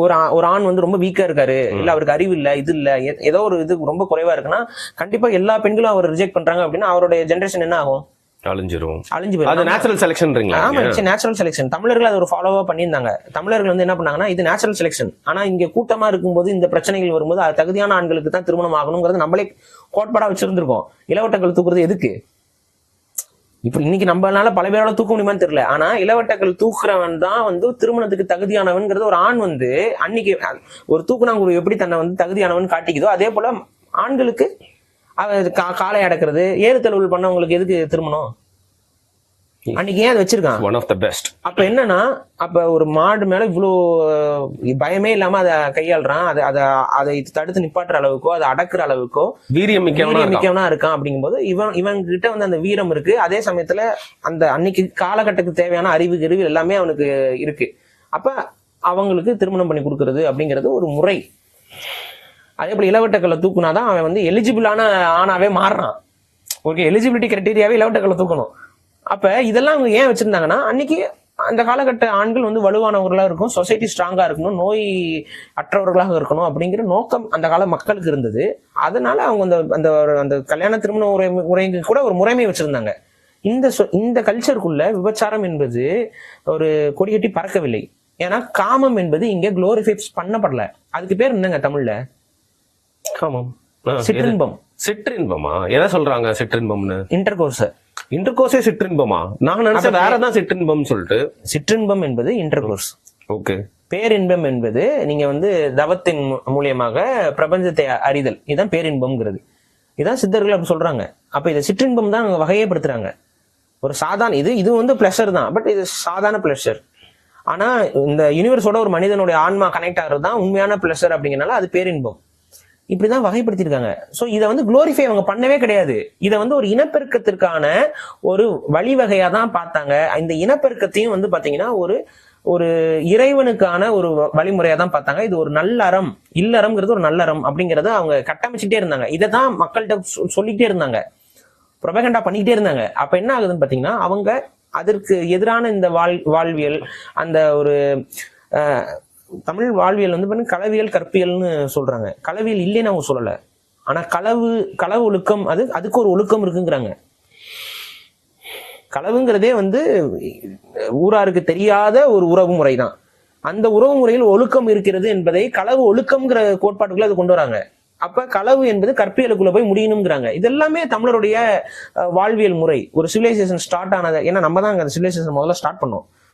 ஒரு ஆண் வந்து ரொம்ப வீக்கா இருக்காரு, இல்ல அவருக்கு அறிவு இல்ல, இது இல்ல, ஏதோ ஒரு இது ரொம்ப குறைவா இருக்குன்னா கண்டிப்பா எல்லா பெண்களும் அவர் ரிஜெக்ட் பண்றாங்க அப்படின்னா அவருடைய ஜெனரேஷன் என்ன ஆகும்? அழிஞ்சு போயிடும். அது நேச்சுரல் செலக்ஷன்றீங்களா? ஆமா, நேச்சுரல் செலக்ஷன். தமிழர்கள் அது ஒரு ஃபாலோவா பண்ணியிருந்தாங்க. தமிழர்கள் வந்து என்ன பண்ணாங்கன்னா இது நேச்சுரல் செலக்ஷன். ஆனா இங்க கூட்டமா இருக்கும்போது இந்த பிரச்சனைகள் வரும்போது அது தகுதியான ஆண்களுக்கு தான் திருமணம் ஆகணுங்கிறது நம்மளே கோட்பாடா வச்சிருந்திருக்கோம். இளவட்டங்கள் தூக்குறது எதுக்கு? இப்ப இன்னைக்கு நம்மளால பல பேரால தூக்க முடியுமான்னு தெரியல. ஆனா இளவட்டங்கள் தூக்குறவன் தான் வந்து திருமணத்துக்கு தகுதியானவன்கிறது ஒரு ஆண் வந்து அன்னைக்கு ஒரு தூக்குனாங்குரு எப்படி தன்னை வந்து தகுதியானவன் காட்டிக்குதோ அதே போல ஆண்களுக்கு காலை அடக்கிறது, ஏறுதழுவல் பண்ணவங்களுக்கு எதுக்கு திருமணம்? அன்னைக்கு ஏன் அதை வச்சிருக்கான்? One of the best. அப்ப என்னன்னா, அப்ப ஒரு மாடு மேல இவ்வளவு பயமே இல்லாம அதை கையாளுறான், அதை தடுத்து நிப்பாட்டுற அளவுக்கோ அதை அடக்குற அளவுக்கோ வீரியம் மிக்கவனா இருக்கான். அப்படிங்கும்போது இவன் கிட்ட வந்து அந்த வீரம் இருக்கு. அதே சமயத்துல அந்த அன்னைக்கு காலகட்டத்துக்கு தேவையான அறிவு எல்லாமே அவனுக்கு இருக்கு. அப்ப அவங்களுக்கு திருமணம் பண்ணி கொடுக்கறது அப்படிங்கிறது ஒரு முறை. அதே போல இளவட்டக்களை தூக்குனாதான் அவன் வந்து எலிஜிபிளான ஆணாவே மாறுறான். ஓகே, எலிஜிபிலிட்டி கிரைட்டீரியாவே இளவட்டக்களை தூக்கணும். அப்ப இதெல்லாம் அவங்க ஏன் வச்சிருந்தாங்கன்னா அன்னைக்கு அந்த காலகட்ட ஆண்கள் வந்து வலுவானவர்களா இருக்கும், சொசைட்டி ஸ்ட்ராங்கா இருக்கணும், நோய் அற்றவர்களாக இருக்கணும் அப்படிங்கிற நோக்கம் அந்த கால மக்களுக்கு இருந்தது. அதனால அவங்க அந்த அந்த கல்யாண திருமண முறைக்கு கூட ஒரு முறைமை வச்சிருந்தாங்க. இந்த கல்ச்சருக்குள்ள விபச்சாரம் என்பது ஒரு கொடிகட்டி பறக்கவில்லை. ஏன்னா காமம் என்பது இங்க குளோரிஃபை பண்ணப்படல. அதுக்கு பேர் என்னங்க தமிழ்ல? காமம், சிற்றின்பம். சிற்றின்பமா? எதை சொல்றாங்க சிற்றின்பம்னு? இன்டர்கோர்ஸே சிற்றின்பமா? நான் நினைச்சேன் வேறதான் சிற்றின்பம் சொல்லிட்டு. சிற்றின்பம் என்பது இன்டர்கோர்ஸ். ஓகே. பேரின்பம் என்பது நீங்க வந்து தவத்தின் மூலியமாக பிரபஞ்சத்தை அறிதல், இதுதான் பேரின்பம்ங்கிறது. இதுதான் சித்தர்கள் அப்படி சொல்றாங்க. அப்ப இதை சிற்றின்பம் தான் வகையப்படுத்துறாங்க. ஒரு சாதாரண இது வந்து பிளஷர் தான், பட் இது சாதாரண பிளஷர். ஆனா இந்த யூனிவர்ஸோட ஒரு மனிதனுடைய ஆன்மா கனெக்ட் ஆகிறது தான் உண்மையான பிளஷர். அப்படிங்கிறனால அது பேரின்பம். இப்படிதான் வகைப்படுத்திருக்காங்க. சோ இதை வந்து குளோரிஃபை அவங்க பண்ணவே கிடையாது. இதை வந்து ஒரு இனப்பெருக்கத்திற்கான ஒரு வழிவகையா தான் பார்த்தாங்க. இந்த இனப்பெருக்கத்தையும் வந்து பாத்தீங்கன்னா ஒரு இறைவனுக்கான ஒரு வழிமுறையா தான் பார்த்தாங்க. இது ஒரு நல்லறம், இல்லறம்ங்கிறது ஒரு நல்லறம் அப்படிங்கறத அவங்க கட்டமைச்சுட்டே இருந்தாங்க. இதை தான் மக்கள்கிட்ட சொல்லிக்கிட்டே இருந்தாங்க, ப்ரொபகண்டா பண்ணிக்கிட்டே இருந்தாங்க. அப்ப என்ன ஆகுதுன்னு பாத்தீங்கன்னா அவங்க அதற்கு எதிரான இந்த வாழ்வியல், அந்த ஒரு தமிழ் வாழ்வியல் வந்து களவியல் கற்பியல்னு சொல்றாங்க. களவியல் இல்லைன்னு அவங்க சொல்லல. ஆனா களவு ஒழுக்கம், அதுக்கு ஒரு ஒழுக்கம் இருக்குங்கிறாங்க. களவுங்கிறதே வந்து ஊராருக்கு தெரியாத ஒரு உறவு முறை தான். அந்த உறவு முறையில் ஒழுக்கம் இருக்கிறது என்பதை களவு ஒழுக்கம்ங்கிற கோட்பாட்டுக்குள்ள அது கொண்டு வராங்க. அப்ப களவு என்பது கற்பியலுக்குள்ள போய் முடியணுங்கிறாங்க. இதெல்லாமே தமிழருடைய வாழ்வியல் முறை. ஒரு சிவிலைசேஷன் ஸ்டார்ட் ஆனது, ஏன்னா நம்ம தான் அந்த சிவிலைசேஷன் முதல்ல ஸ்டார்ட் பண்ணோம்.